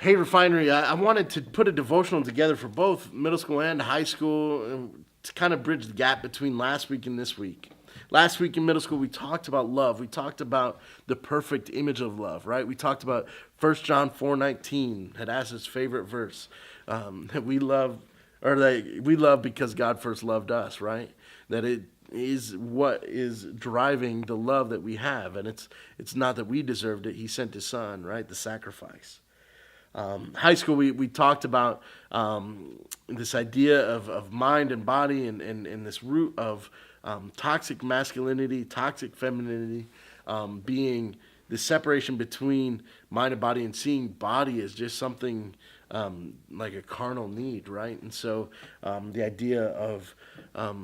Hey, Refinery, I wanted to put a devotional together for both middle school and high school to kind of bridge the gap between last week and this week. Last week in middle school, we talked about love. We talked about the perfect image of love, right? We talked about 1 John 4:19, had asked his favorite verse, that we love, or that we love because God first loved us, right? That it is what is driving the love that we have, and it's not that we deserved it. He sent his son, right? The sacrifice. High school, we talked about this idea of mind and body and this root of toxic masculinity, toxic femininity, being the separation between mind and body, and seeing body as just something like a carnal need, right? And so the idea of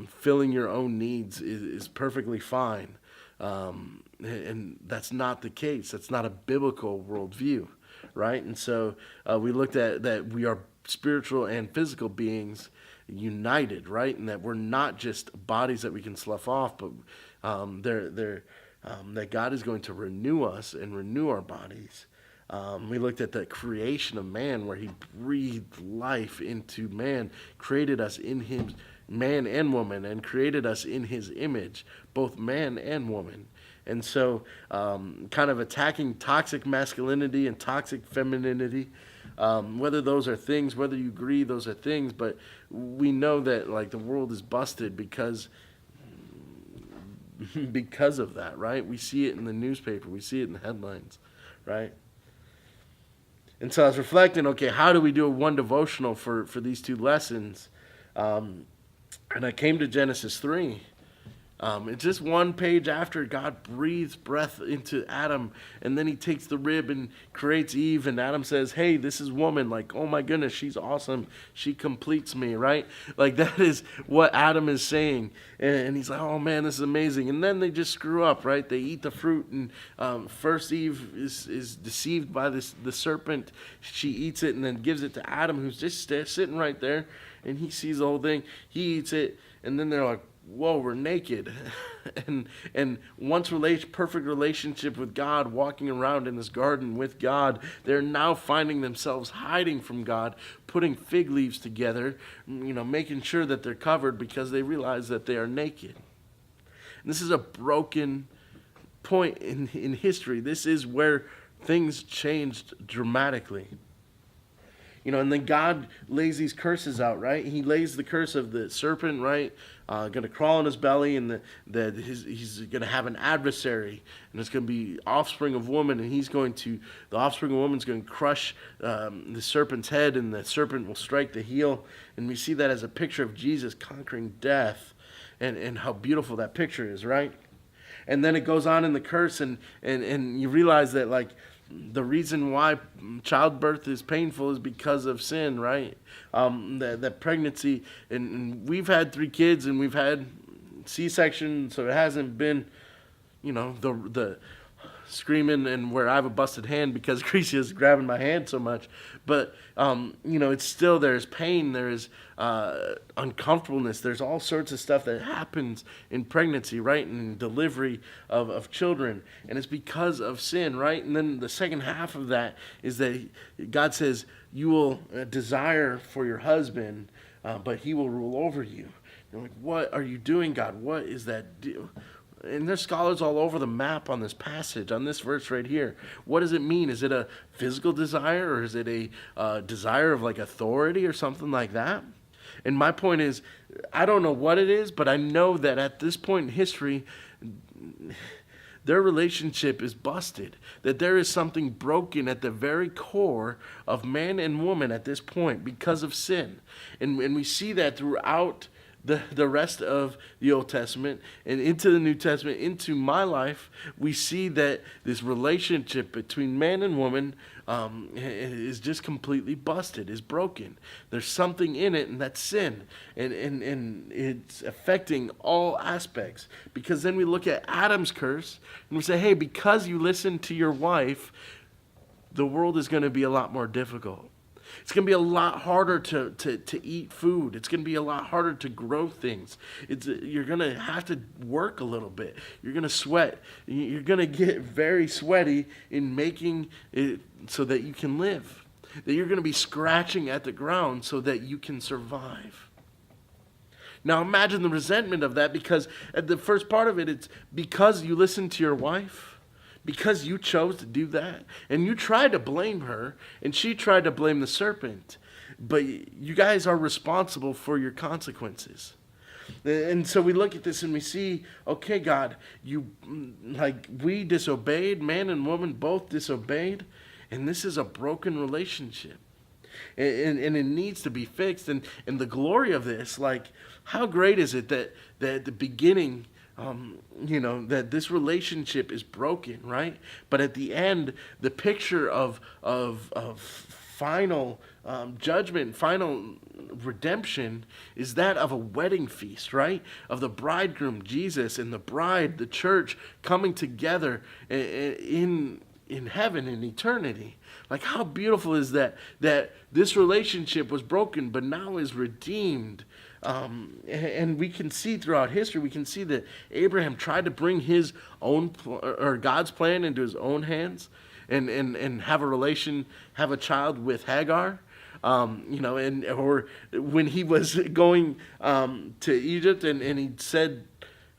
filling your own needs is perfectly fine. And that's not the case. That's not a biblical worldview, right? And so we looked at that we are spiritual and physical beings united, right? And that we're not just bodies that we can slough off, but that God is going to renew us and renew our bodies. We looked at the creation of man, where he breathed life into man, created us in him, man and woman, and created us in his image, both man and woman. And so kind of attacking toxic masculinity and toxic femininity, whether those are things, whether you agree those are things, but we know that like the world is busted because of that, right? We see it in the newspaper, we see it in the headlines, right? And so I was reflecting, okay, how do we do a one devotional for these two lessons? And I came to Genesis 3. It's just one page after God breathes breath into Adam, and then he takes the rib and creates Eve, and Adam says, hey, this is woman. Like, oh my goodness, she's awesome. She completes me, right? Like, that is what Adam is saying. And he's like, oh man, this is amazing. And then they just screw up, right? They eat the fruit, and first Eve is deceived by the serpent. She eats it and then gives it to Adam, who's just sitting right there, and he sees the whole thing. He eats it, and then they're like, whoa, we're naked. and once perfect relationship with God, walking around in this garden with God, they're now finding themselves hiding from God, putting fig leaves together, making sure that they're covered because they realize that they are naked. And this is a broken point in history. This is where things changed dramatically. And then God lays these curses out, right? He lays the curse of the serpent, right? Going to crawl in his belly, and he's going to have an adversary, and it's going to be offspring of woman, and the offspring of woman is going to crush the serpent's head, and the serpent will strike the heel. And we see that as a picture of Jesus conquering death, and how beautiful that picture is, right? And then it goes on in the curse, and you realize that, like, the reason why childbirth is painful is because of sin, right? That pregnancy, and we've had 3 kids, and we've had C-section, so it hasn't been, the screaming and where I have a busted hand because Creasy is grabbing my hand so much. But, it's still, there's pain, there's uncomfortableness, there's all sorts of stuff that happens in pregnancy, right, and delivery of children. And it's because of sin, right? And then the second half of that is that God says, you will desire for your husband, but he will rule over you. You're like, what are you doing, God? What is that deal? And there's scholars all over the map on this passage, on this verse right here. What does it mean? Is it a physical desire, or is it a desire of like authority or something like that? And my point is, I don't know what it is, but I know that at this point in history, their relationship is busted. That there is something broken at the very core of man and woman at this point because of sin. And we see that throughout the rest of the Old Testament and into the New Testament, into my life. We see that this relationship between man and woman is just completely busted, is broken. There's something in it, and that's sin. And it's affecting all aspects. Because then we look at Adam's curse, and we say, hey, because you listen to your wife, the world is going to be a lot more difficult. It's going to be a lot harder to eat food. It's going to be a lot harder to grow things. You're going to have to work a little bit. You're going to sweat. You're going to get very sweaty in making it so that you can live. that you're going to be scratching at the ground so that you can survive. Now imagine the resentment of that, because at the first part of it, it's because you listened to your wife, because you chose to do that, and you tried to blame her, and she tried to blame the serpent. But you guys are responsible for your consequences. And so we look at this and we see, okay, God, we disobeyed, man and woman both disobeyed, and this is a broken relationship. And it needs to be fixed. And the glory of this, how great is it that at the beginning, that this relationship is broken, right? But at the end, the picture of final judgment, final redemption, is that of a wedding feast, right? Of the bridegroom, Jesus, and the bride, the church, coming together in heaven, in eternity. How beautiful is that this relationship was broken, but now is redeemed. And we can see throughout history, we can see that Abraham tried to bring his own, or God's plan, into his own hands, and have a child with Hagar. Or when he was going to Egypt, and he said,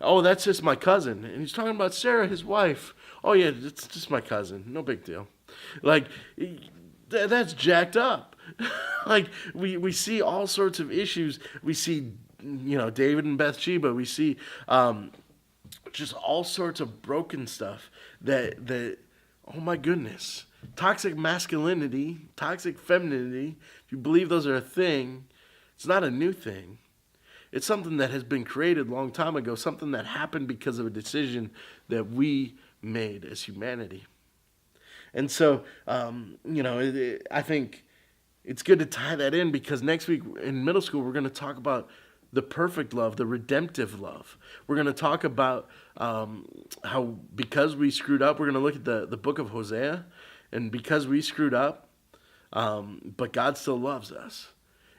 "Oh, that's just my cousin," and he's talking about Sarah, his wife. "Oh yeah, it's just my cousin, no big deal." That's jacked up. We see all sorts of issues. We see, David and Bathsheba. We see just all sorts of broken stuff that oh my goodness. Toxic masculinity, toxic femininity, if you believe those are a thing, it's not a new thing. It's something that has been created a long time ago, something that happened because of a decision that we made as humanity. And so, I think it's good to tie that in, because next week in middle school, we're going to talk about the perfect love, the redemptive love. We're going to talk about how, because we screwed up, we're going to look at the book of Hosea, and because we screwed up, but God still loves us.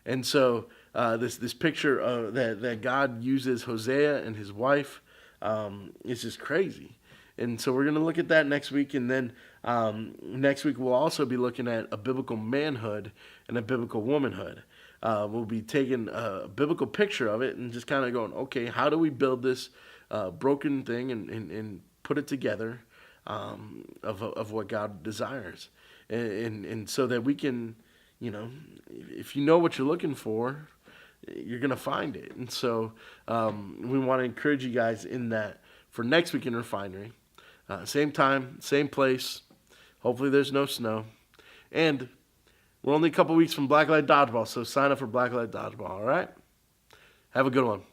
And so this picture that God uses Hosea and his wife is just crazy. And so we're going to look at that next week. And then next week we'll also be looking at a biblical manhood and a biblical womanhood. We'll be taking a biblical picture of it and just kind of going, okay, how do we build this broken thing and put it together of what God desires. And so that we can, if you know what you're looking for, you're going to find it. And so we want to encourage you guys in that for next week in Refinery. Same time, same place. Hopefully there's no snow. And we're only a couple weeks from Blacklight Dodgeball, so sign up for Blacklight Dodgeball, all right? Have a good one.